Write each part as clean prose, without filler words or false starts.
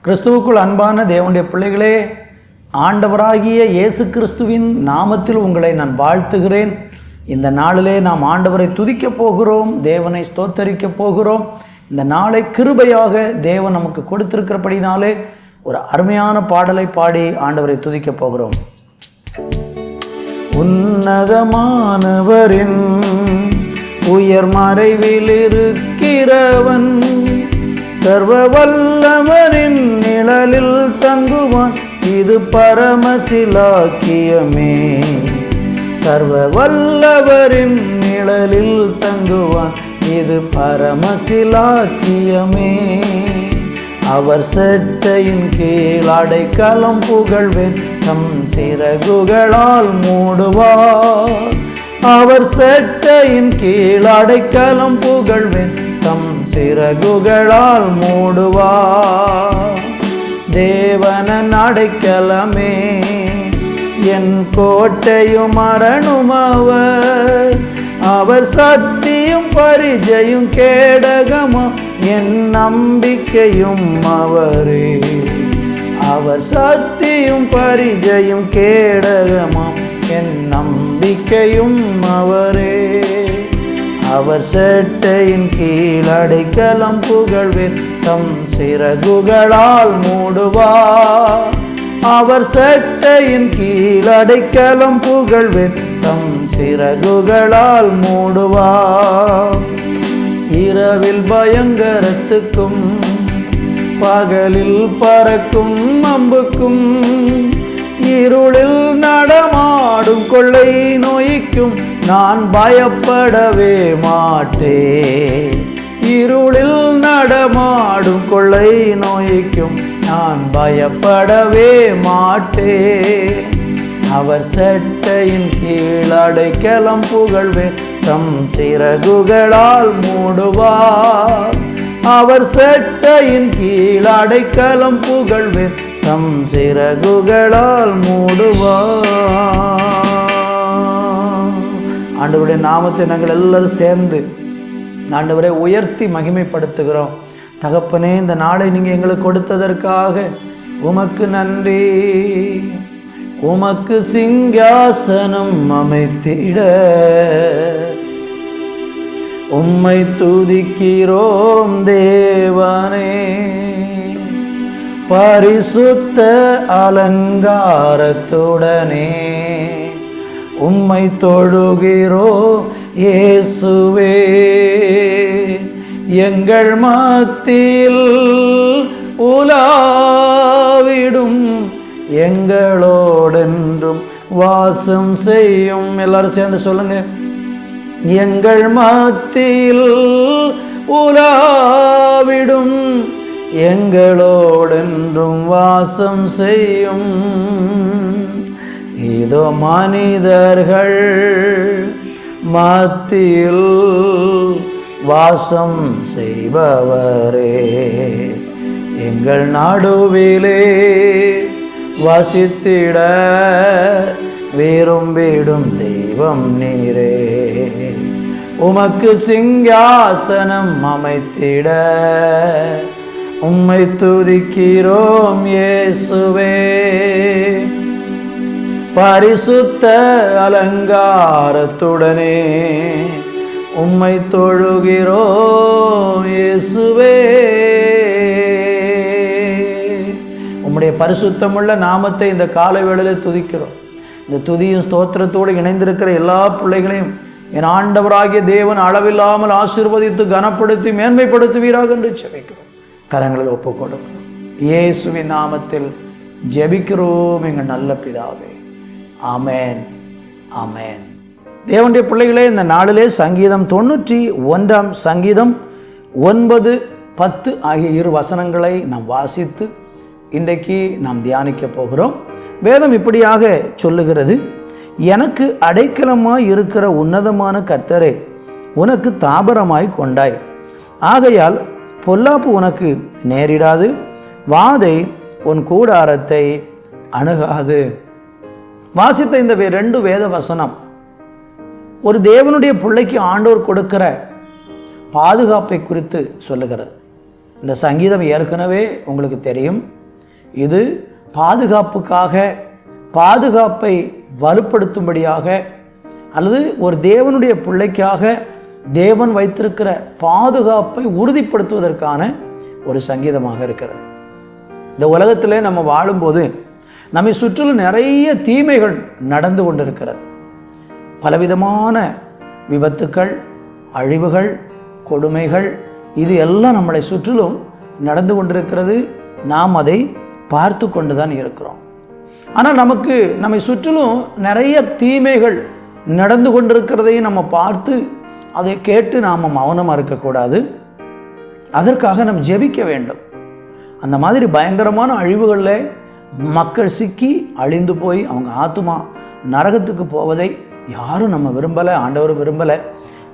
கிறிஸ்துவுக்குள் அன்பான தேவனுடைய பிள்ளைகளே, ஆண்டவராகிய இயேசு கிறிஸ்துவின் நாமத்தில் உங்களை நான் வாழ்த்துகிறேன். இந்த நாளிலே நாம் ஆண்டவரை துதிக்கப் போகிறோம், தேவனை ஸ்தோத்தரிக்கப் போகிறோம். இந்த நாளை கிருபையாக தேவன் நமக்கு கொடுத்திருக்கிறபடினாலே ஒரு அருமையான பாடலை பாடி ஆண்டவரை துதிக்கப் போகிறோம். உன்னதமானவரின் உயர் மறைவில் இருக்கிறவன், சர்வ வல்லவரின் நிழலில் தங்குவான், இது பரமசிலாக்கியமே. சர்வ வல்லவரின் நிழலில் தங்குவான், இது பரமசிலாக்கியமே. அவர் செட்டையின் கீழ் அடைக்கலம் புகழ்வேன், தம் சிறகுகளால் மூடுவார். அவர் செட்டையின் கீழ் அடைக்கலம் புகழ்வேன், தம் சிறகுகளால் மூடுவார். தேவனன் அடைக்கலமே, என் கோட்டையும் அரணும் அவர். அவர் சத்தியும் பரிஜையும் கேடகமும் என் நம்பிக்கையும் அவரே. அவர் சத்தியும் பரிஜையும் கேடகமும் என் நம்பிக்கையும் அவரே. அவர் செட்டையின் கீழ் அடைக்கலம் புகழ்வேன், தம் சிறகுகளால் மூடுவார். அவர் செட்டையின் கீழ் அடைக்கலம் புகழ்வேன், தம் சிறகுகளால் மூடுவார். இரவில் பயங்கரத்துக்கும் பகலில் பறக்கும் அம்புக்கும், இருளில் நடமாடும் கொள்ளை நோய்க்கும் நான் பயப்படவே மாட்டேன். இருளில் நடமாடும் கொள்ளை நோய்க்கும் நான் பயப்படவே மாட்டேன். அவர் செட்டையின் கீழ் அடைக்கலம் புகழ்வேன், தம் சிறகுகளால் மூடுவார். அவர் செட்டையின் கீழ் அடைக்கலம் புகழ்வேன், தம் சிறகுகளால் மூடுவார். ஆண்டவருடைய நாமத்தை நாங்கள் எல்லாரும் சேர்ந்து ஆண்டவரை உயர்த்தி மகிமைப்படுத்துகிறோம். தகப்பனே, இந்த நாளை நீங்கள் எங்களுக்கு கொடுத்ததற்காக உமக்கு நன்றி. உமக்கு சிங்காசனம் அமைத்திட உம்மை துதிக்கிறோம் தேவனே. பரிசுத்த அலங்காரத்துடனே உம்மை தொழுகிறோம் இயேசுவே. எங்கள் மத்தியில் உலாவிடும், எங்களோடென்றும் வாசம் செய்யும். எல்லாரும் சேர்ந்து சொல்லுங்க. எங்கள் மத்தியில் உலாவிடும், எங்களோடென்றும் வாசம் செய்யும். இதோ மனிதர்கள் மத்தியில் வாசம் செய்பவரே, எங்கள் நடுவிலே வசித்திட விரும்பிடும் தெய்வம் நீரே. உமக்கு சிங்காசனம் அமைத்திட உம்மை துதிக்கிறோம் இயேசுவே. பரிசுத்த அலங்காரத்துடனே உம்மை தொழுகிறோம் இயேசுவே. உம்முடைய பரிசுத்தமுள்ள நாமத்தை இந்த கால வேளையில் துதிக்கிறோம். இந்த துதியும் ஸ்தோத்திரத்தோடு இணைந்திருக்கிற எல்லா பிள்ளைகளையும் என் ஆண்டவராகிய தேவன் அளவில்லாமல் ஆசீர்வதித்து கனப்படுத்தி மேன்மைப்படுத்துவீராக என்று ஜெபிக்கிறோம். கரங்களில் ஒப்புக் கொடுக்கிறோம். இயேசுவின் நாமத்தில் ஜெபிக்கிறோம் எங்கள் நல்ல பிதாவே. ஆமேன், ஆமேன். தேவனுடைய பிள்ளைகளே, இந்த நாளிலே சங்கீதம் 91 சங்கீதம் 9, 10 ஆகிய 2 வசனங்களை நாம் வாசித்து இன்றைக்கு நாம் தியானிக்க போகிறோம். வேதம் இப்படியாக சொல்லுகிறது. எனக்கு அடைக்கலமாய் இருக்கிற உன்னதமான கர்த்தரே, உனக்கு தாபரமாய் கொண்டாய். ஆகையால் பொல்லாப்பு உனக்கு நேரிடாது, வாதை உன் கூடாரத்தை அணுகாது. வாசித்த இந்த 2 வேத வசனம் ஒரு தேவனுடைய பிள்ளைக்கு ஆண்டவர் கொடுக்கிற பாதுகாப்பை குறித்து சொல்லுகிறது. இந்த சங்கீதம் ஏற்கனவே உங்களுக்கு தெரியும். இது பாதுகாப்பை வலுப்படுத்தும்படியாக அல்லது ஒரு தேவனுடைய பிள்ளைக்காக தேவன் வைத்திருக்கிற பாதுகாப்பை உறுதிப்படுத்துவதற்கான ஒரு சங்கீதமாக இருக்கிறது. இந்த உலகத்திலே நம்ம வாழும்போது நம்மை சுற்றிலும் நிறைய தீமைகள் நடந்து கொண்டிருக்கிறது. பலவிதமான விபத்துக்கள், அழிவுகள், கொடுமைகள், இது எல்லாம் நம்மளை சுற்றிலும் நடந்து கொண்டிருக்கிறது. நாம் அதை பார்த்து கொண்டு தான் இருக்கிறோம். ஆனால் நம்மை சுற்றிலும் நிறைய தீமைகள் நடந்து கொண்டிருக்கிறதையும் நம்ம பார்த்து அதை கேட்டு நாம் மௌனமாக இருக்கக்கூடாது. அதற்காக நம்ம ஜெபிக்க வேண்டும். அந்த மாதிரி பயங்கரமான அழிவுகளில் மக்கள் சிக்கி அழிந்து போய் அவங்க ஆத்துமா நரகத்துக்கு போவதை யாரும் நம்ம விரும்பலை, ஆண்டவரும் விரும்பலை.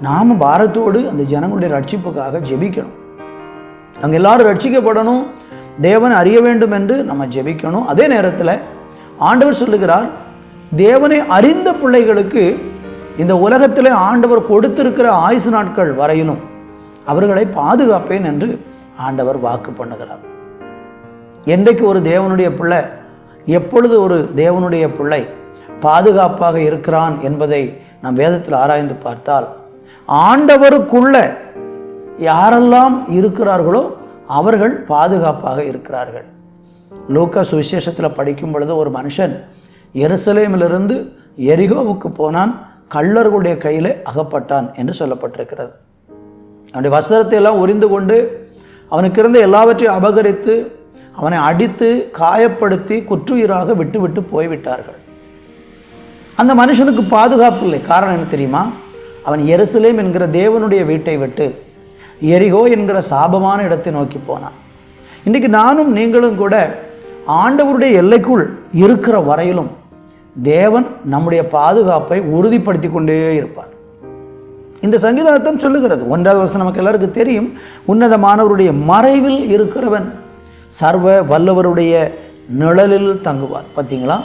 நாம் பாரத்தோடு அந்த ஜனங்களுடைய ரட்சிப்புக்காக ஜெபிக்கணும். அவங்க எல்லாரும் ரட்சிக்கப்படணும், தேவனை அறிய வேண்டும் என்று நம்ம ஜெபிக்கணும். அதே நேரத்தில் ஆண்டவர் சொல்லுகிறார், தேவனை அறிந்த பிள்ளைகளுக்கு இந்த உலகத்தில் ஆண்டவர் கொடுத்திருக்கிற ஆயுசு நாட்கள் வரையிலும் அவர்களை பாதுகாப்பேன் என்று ஆண்டவர் வாக்கு பண்ணுகிறார். என்றைக்கு ஒரு தேவனுடைய பிள்ளை, எப்பொழுது ஒரு தேவனுடைய பிள்ளை பாதுகாப்பாக இருக்கிறான் என்பதை நாம் வேதத்தில் ஆராய்ந்து பார்த்தால், ஆண்டவருக்குள்ள யாரெல்லாம் இருக்கிறார்களோ அவர்கள் பாதுகாப்பாக இருக்கிறார்கள். லூக்கா சுவிசேஷத்தில் படிக்கும் பொழுது ஒரு மனுஷன் எருசலேமிலிருந்து எரிகோவுக்கு போனான், கள்ளர்களுடைய கையில் அகப்பட்டான் என்று சொல்லப்பட்டிருக்கிறது. அவனுடைய வஸ்திரத்தை எல்லாம் உரிந்து கொண்டு அவனுக்கு இருந்த எல்லாவற்றையும் அபகரித்து அவனை அடித்து காயப்படுத்தி குற்றுயிராக விட்டு போய்விட்டார்கள். அந்த மனுஷனுக்கு பாதுகாப்பு இல்லை. காரணம் என்ன தெரியுமா? அவன் எருசலேம் என்கிற தேவனுடைய வீட்டை விட்டு எரிகோ என்கிற சாபமான இடத்தை நோக்கி போனான். இன்றைக்கு நானும் நீங்களும் கூட ஆண்டவருடைய எல்லைக்குள் இருக்கிற வரையிலும் தேவன் நம்முடைய பாதுகாப்பை உறுதிப்படுத்தி கொண்டே இருப்பார். இந்த சங்கீதம் சொல்லுகிறது, 1வது வசனம் நமக்கு எல்லாருக்கும் தெரியும், உன்னதமானவருடைய மறைவில் இருக்கிறவன் சர்வ வல்லவருடைய நிழலில் தங்குவார். பார்த்தீங்களா?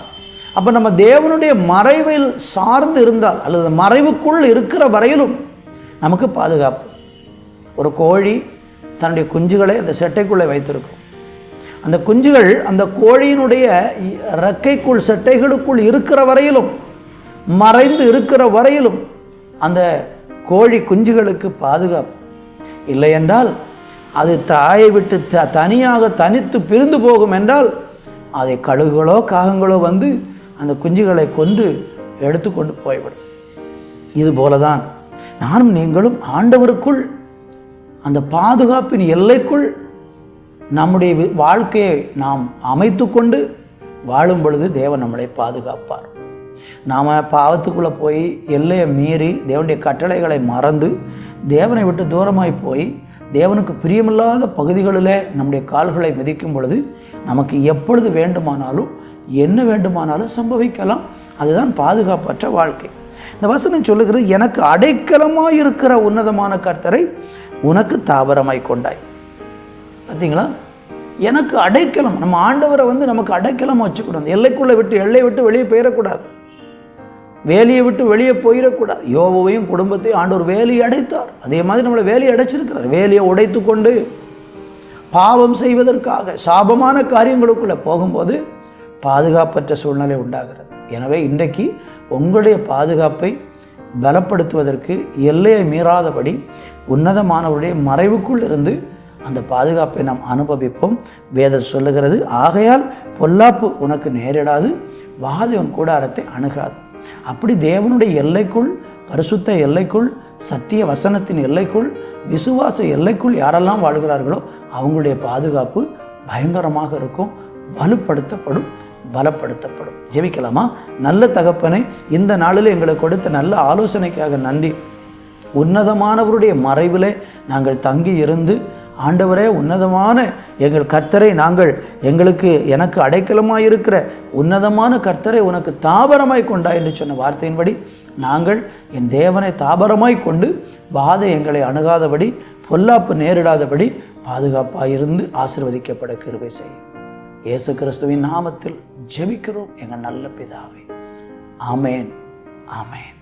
அப்போ நம்ம தேவனுடைய மறைவில் சார்ந்து இருந்தால் அல்லது மறைவுக்குள் இருக்கிற வரையிலும் நமக்கு பாதுகாப்பு. ஒரு கோழி தன்னுடைய குஞ்சுகளை அந்த செட்டைக்குள்ளே வைத்திருக்கும். அந்த குஞ்சுகள் அந்த கோழியினுடைய இறக்கைக்குள் செட்டைகளுக்குள் இருக்கிற வரையிலும், மறைந்து இருக்கிற வரையிலும் அந்த கோழி குஞ்சுகளுக்கு பாதுகாப்பு. இல்லை என்றால் அது தாயை விட்டு தனித்து பிரிந்து போகும் என்றால் அதை கழுகுகளோ காகங்களோ வந்து அந்த குஞ்சுகளை கொன்று எடுத்துக்கொண்டு போய்விடும். இதுபோல தான் நானும் நீங்களும் ஆண்டவருக்குள் அந்த பாதுகாப்பின் எல்லைக்குள் நம்முடைய வாழ்க்கையை நாம் அமைத்து கொண்டு வாழும் பொழுது தேவன் நம்மளை பாதுகாப்பார். நாம் பாவத்துக்குள்ளே போய் எல்லையை மீறி தேவனுடைய கட்டளைகளை மறந்து தேவனை விட்டு தூரமாய் போய் தேவனுக்கு பிரியமில்லாத பகுதிகளில் நம்முடைய கால்களை மிதிக்கும் பொழுது நமக்கு எப்பொழுது வேண்டுமானாலும் என்ன வேண்டுமானாலும் சம்பவிக்கலாம். அதுதான் பாதுகாப்பற்ற வாழ்க்கை. இந்த வசனம் சொல்லுகிறது, எனக்கு அடைக்கலமாக இருக்கிற உன்னதமான கர்த்தரை உனக்கு தாபரமாய் கொண்டாய். பார்த்தீங்களா? எனக்கு அடைக்கலம். நம்ம ஆண்டவரை நமக்கு அடைக்கலமாக வச்சுக்கூடாது. எல்லை விட்டு வெளியே போயிடக்கூடாது. வேலியை விட்டு வெளியே போயிடக்கூடாது. யோபுவையும் குடும்பத்தையும் ஆண்டவர் வேலியை அடைத்தார். அதே மாதிரி நம்மளை வேலியை அடைச்சிருக்கிறார். வேலியை உடைத்து கொண்டு பாவம் செய்வதற்காக சாபமான காரியங்களுக்குள்ளே போகும்போது பாதுகாப்பற்ற சூழ்நிலை உண்டாகிறது. எனவே இன்றைக்கு உங்களுடைய பாதுகாப்பை பலப்படுத்துவதற்கு எல்லையை மீறாதபடி உன்னதமானவருடைய மறைவுக்குள் இருந்து அந்த பாதுகாப்பை நாம் அனுபவிப்போம். வேதம் சொல்லுகிறது, ஆகையால் பொல்லாப்பு உனக்கு நேரிடாது, வாதை உன் கூடாரத்தை அணுகாது. அப்படி தேவனுடைய எல்லைக்குள், பரிசுத்த எல்லைக்குள், சத்திய வசனத்தின் எல்லைக்குள், விசுவாச எல்லைக்குள் யாரெல்லாம் வாழ்கிறார்களோ அவங்களுடைய பாதுகாப்பு பயங்கரமாக இருக்கும், வலுப்படுத்தப்படும், பலப்படுத்தப்படும். ஜெபிக்கலாமா? நல்ல தகப்பனை, இந்த நாளில் எங்களுக்கு கொடுத்த நல்ல ஆலோசனைக்காக நன்றி. உன்னதமானவருடைய மறைவிலே நாங்கள் தங்கி இருந்து, ஆண்டவரே, உன்னதமான எங்கள் கர்த்தரை எனக்கு அடைக்கலமாக இருக்கிற உன்னதமான கர்த்தரை உனக்கு தாபரமாய் கொண்டா என்று சொன்ன வார்த்தையின்படி நாங்கள் என் தேவனை தாபரமாய் கொண்டு வாதை எங்களை அணுகாதபடி, பொல்லாப்பு நேரிடாதபடி பாதுகாப்பாக இருந்து ஆசீர்வதிக்கப்பட கிருபை செய்யும். இயேசு கிறிஸ்துவின் நாமத்தில் ஜெபிக்கிறோம் எங்கள் நல்ல பிதாவே. ஆமேன், ஆமேன்.